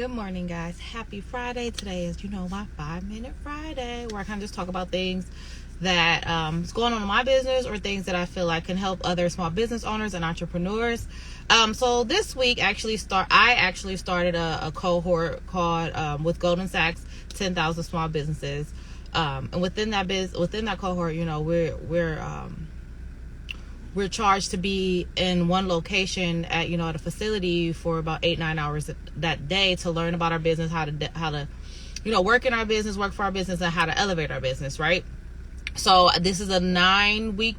Good morning, guys. Happy Friday. Today is, my 5-minute Friday, where I kind of just talk about things that is going on in my business or things that I feel like can help other small business owners and entrepreneurs. So this week, I actually started a cohort called with Goldman Sachs 10,000 Small Businesses. And within that cohort, we're charged to be in one location at a facility for about 8-9 hours that day to learn about our business, how to work in our business, work for our business, and how to elevate our business, right? So this is a 12-week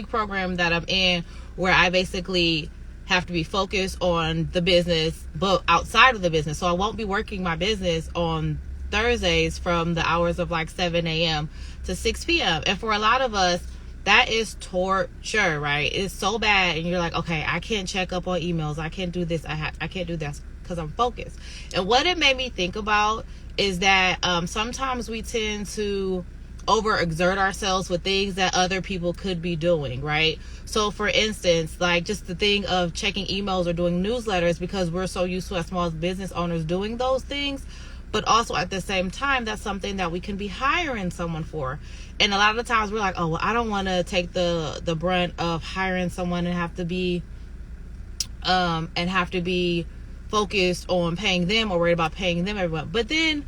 program that I'm in, where I basically have to be focused on the business, but outside of the business. So I won't be working my business on Thursdays from the hours of like 7 a.m. to 6 p.m. And for a lot of us, that is torture, right? It's so bad. And you're like, okay, I can't check up on emails. I can't do this. I can't do this because I'm focused. And what it made me think about is that sometimes we tend to overexert ourselves with things that other people could be doing, right? So for instance, like just the thing of checking emails or doing newsletters, because we're so used to as small business owners doing those things. But also at the same time, that's something that we can be hiring someone for. And a lot of the times we're like, oh, well, I don't want to take the brunt of hiring someone and have to be focused on paying them or worried about paying them every month. But then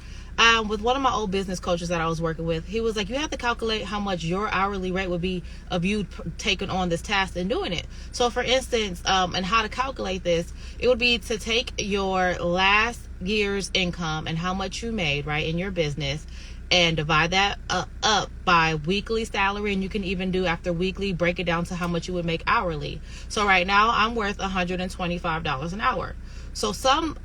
with one of my old business coaches that I was working with, he was like, you have to calculate how much your hourly rate would be of you taking on this task and doing it. So for instance, and how to calculate this, it would be to take your last year's income and how much you made, right, in your business, and divide that up by weekly salary. And you can even do, after weekly, break it down to how much you would make hourly. So right now I'm worth $125 an hour. So some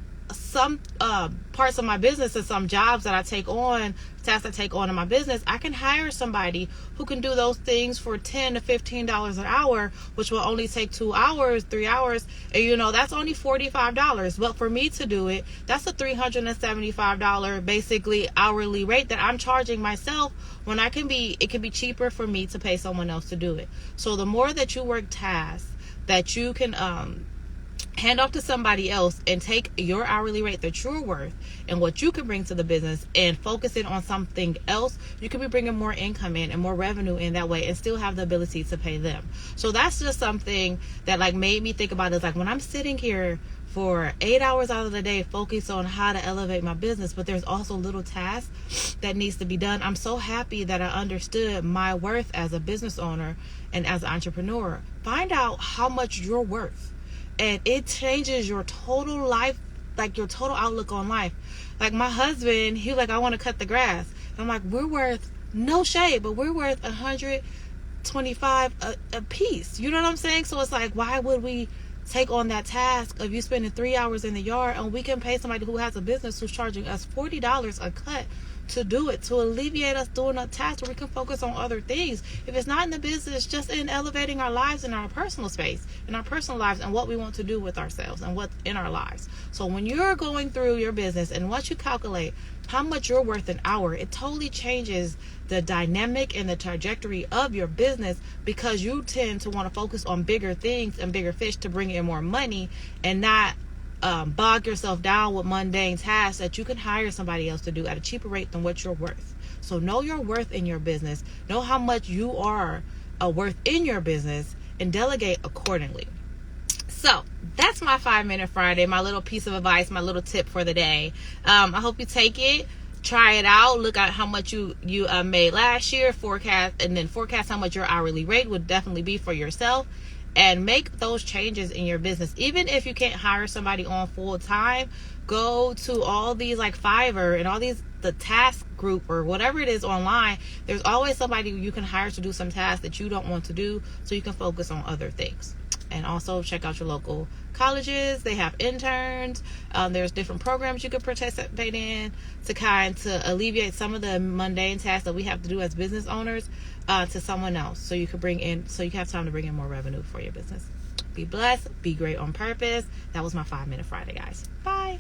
parts of my business and some jobs that I take on, tasks I take on in my business, I can hire somebody who can do those things for $10 to $15 an hour, which will only take 2 hours, 3 hours. And that's only $45. But for me to do it, that's a $375 basically hourly rate that I'm charging myself, when it can be cheaper for me to pay someone else to do it. So the more that you work tasks that you can hand off to somebody else and take your hourly rate that you're worth and what you can bring to the business and focus it on something else, you can be bringing more income in and more revenue in that way and still have the ability to pay them. So that's just something that made me think about it. When I'm sitting here for 8 hours out of the day focused on how to elevate my business, but there's also little tasks that needs to be done. I'm so happy that I understood my worth as a business owner and as an entrepreneur. Find out how much you're worth. And it changes your total life, your total outlook on life. My husband, he I want to cut the grass. And I'm like, we're worth, no shade, but we're worth $125 a piece. You know what I'm saying? So it's why would we take on that task of you spending 3 hours in the yard, and we can pay somebody who has a business who's charging us $40 a cut to do it, to alleviate us doing a task where we can focus on other things. If it's not in the business, just in elevating our lives in our personal space, in our personal lives, and what we want to do with ourselves and what's in our lives. So when you're going through your business, and once you calculate how much you're worth an hour, it totally changes the dynamic and the trajectory of your business, because you tend to want to focus on bigger things and bigger fish to bring in more money, and not bog yourself down with mundane tasks that you can hire somebody else to do at a cheaper rate than what you're worth. So know your worth in your business. Know how much you are worth in your business, and delegate accordingly. So that's my 5-minute Friday, my little piece of advice, my little tip for the day. I hope you take it, try it out, look at how much you made last year, forecast how much your hourly rate would definitely be for yourself, and make those changes in your business. Even if you can't hire somebody on full time, go to all these Fiverr and all these, the task group or whatever it is online. There's always somebody you can hire to do some tasks that you don't want to do, so you can focus on other things. And also check out your local colleges. They have interns. There's different programs you can participate in to alleviate some of the mundane tasks that we have to do as business owners to someone else, so you have time to bring in more revenue for your business. Be blessed. Be great on purpose. That was my 5-minute Friday, guys. Bye.